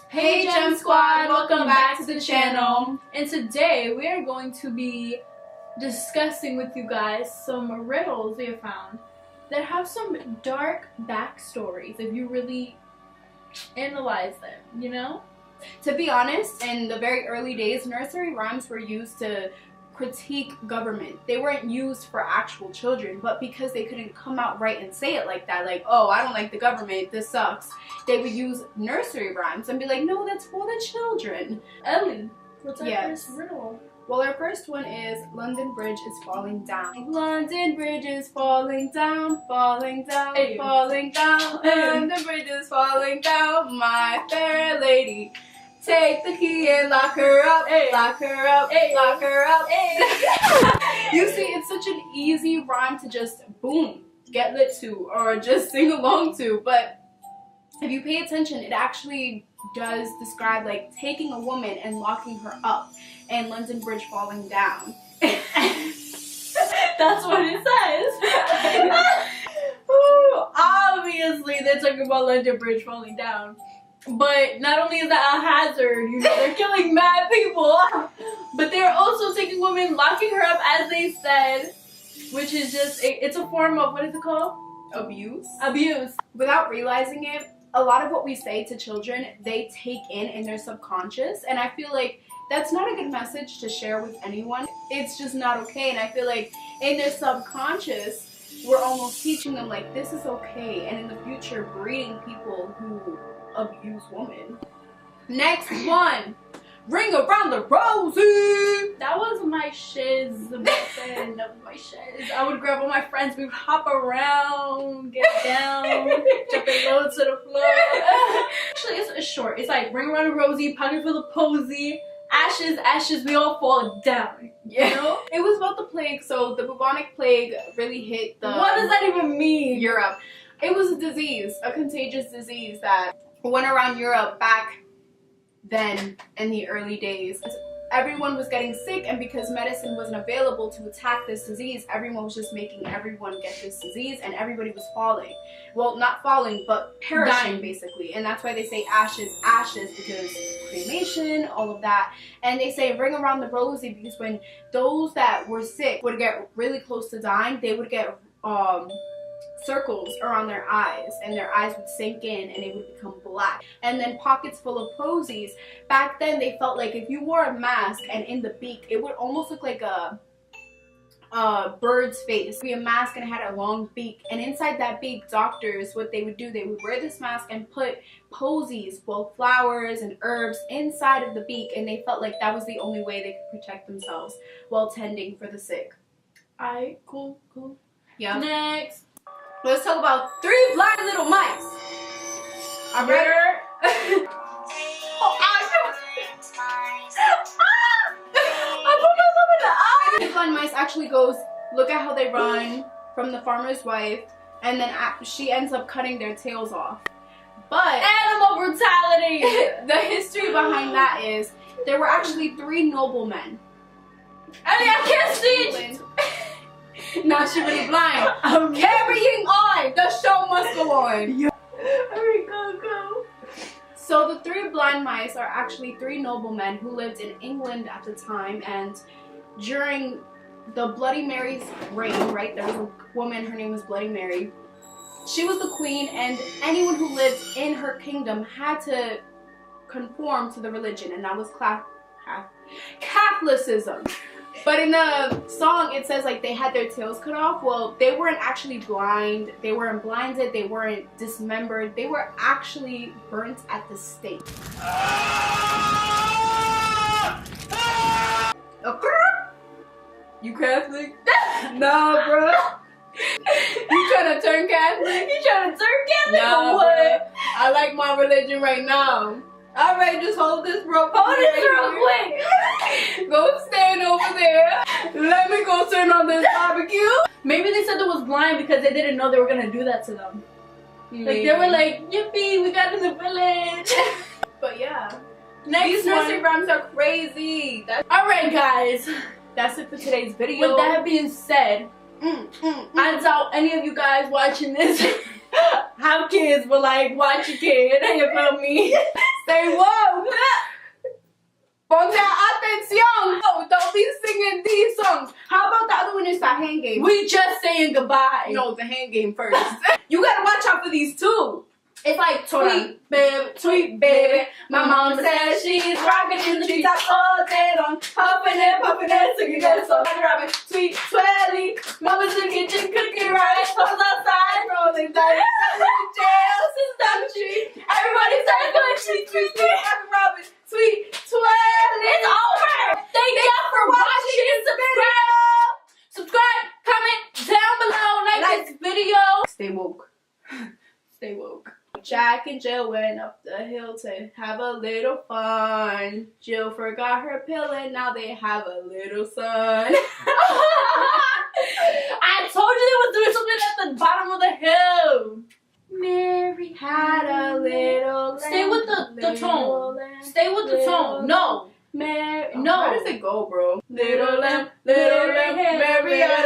Hey Gem Squad, welcome back to the channel. And today we are going to be discussing with you guys some riddles we have found that have some dark backstories if you really analyze them, you know? To be honest, in the very early days, nursery rhymes were used to critique government. They weren't used for actual children, but because they couldn't come out right and say it like that, like, oh, I don't like the government, this sucks, they would use nursery rhymes and be like, no, that's for the children. Ellie, what's our first riddle? Well, our first one is London Bridge is falling down. London Bridge is falling down, falling down, hey. Falling down. Hey. London Bridge is falling down, my fair lady. Take the key and lock her up, hey. Lock her up, hey. Lock her up. Hey. You see, it's such an easy rhyme to just, boom, get lit to or just sing along to. But if you pay attention, it actually does describe like taking a woman and locking her up and London Bridge falling down. That's what it says. Obviously, they're talking about London Bridge falling down. But not only is that a hazard, you know, they're killing mad people, but they're also taking women, locking her up, as they said, which is just, it's a form of, what is it called? Abuse. Abuse. Without realizing it, a lot of what we say to children, they take in their subconscious, and I feel like that's not a good message to share with anyone. It's just not okay, and I feel like in their subconscious, we're almost teaching them like, this is okay, and in the future, breeding people who abuse women. Next one, ring around the rosy. That was my shiz back then. That was my shiz. I would grab all my friends, we would hop around, get down, jumping low to the floor. Actually, it's short. It's like ring around the rosy, pocket full of posy, ashes, ashes, we all fall down. Yeah. You know? It was about the plague. So the bubonic plague really hit the. What does that even mean? Europe. It was a disease, a contagious disease that went around Europe back then in the early days. Everyone was getting sick, and because medicine wasn't available to attack this disease, everyone was just making everyone get this disease, and everybody was falling. Well, not falling, but perishing, basically. And that's why they say ashes, ashes, because cremation, all of that. And they say ring around the rosy because when those that were sick would get really close to dying, they would get circles around their eyes, and their eyes would sink in and they would become black. And then pockets full of posies. Back then they felt like if you wore a mask and in the beak, it would almost look like a bird's face. It would be a mask and it had a long beak, and inside that beak, doctors, what they would do, they would wear this mask and put posies, well, flowers and herbs inside of the beak, and they felt like that was the only way they could protect themselves while tending for the sick. Alright, cool. Yeah. Next. Let's talk about 3 blind little mice. Alright? Oh, I put myself in the eye. 3 blind mice actually goes, look at how they run from the farmer's wife, and then she ends up cutting their tails off. But animal brutality. The history behind that is there were actually 3 noblemen. I can't see it. Now she's really blind. I'm carrying on. The show must go on. Yeah. Alright, go. So the 3 blind mice are actually 3 noblemen who lived in England at the time, and during the Bloody Mary's reign, right, there was a woman, her name was Bloody Mary. She was the queen, and anyone who lived in her kingdom had to conform to the religion, and that was Catholicism. But in the song, it says like they had their tails cut off. Well, they weren't actually blind. They weren't blinded. They weren't dismembered. They were actually burnt at the stake. You Catholic? Nah, bro. You trying to turn Catholic? You trying to turn Catholic? Nah, or what? bro. I like my religion right now. Alright, just hold this rope. Hold this real quick. Go stand over there. Let me go turn on this barbecue. Maybe they said it was blind because they didn't know they were gonna do that to them. Maybe. Like they were like, yippee, we got in the village. But yeah. Next These nursery rhymes are crazy. Alright guys. That's it for today's video. With that being said, I doubt any of you guys watching this have kids, but like watch your kid, you feel me? Stay woke. Ponte atención. No, don't be singing these songs. How about the other one is the hand game? We just saying goodbye. No, the hand game first. You gotta watch out for these too. It's like tweet, baby, tweet, baby. My mama says she's rocking in the treetops all day long, huffing and puffing and singing that song. Robin, sweet, twirly. Mama's in the kitchen cooking rice, hoes outside rolling dice. Jail, sister tree. Everybody says good, sweet, sweet, sweet. Happy Robin, sweet, twirly. It's over. Thank y'all for watching. Subscribe, comment down below, like this video. Stay woke. Stay woke. Jack and Jill went up the hill to have a little fun. Jill forgot her pill and now they have a little son. I told you they were doing something at the bottom of the hill. Mary had a little Stay with the tone. Stay with the tone. No. Mary. No. Where does it go, bro? Little lamb, Mary had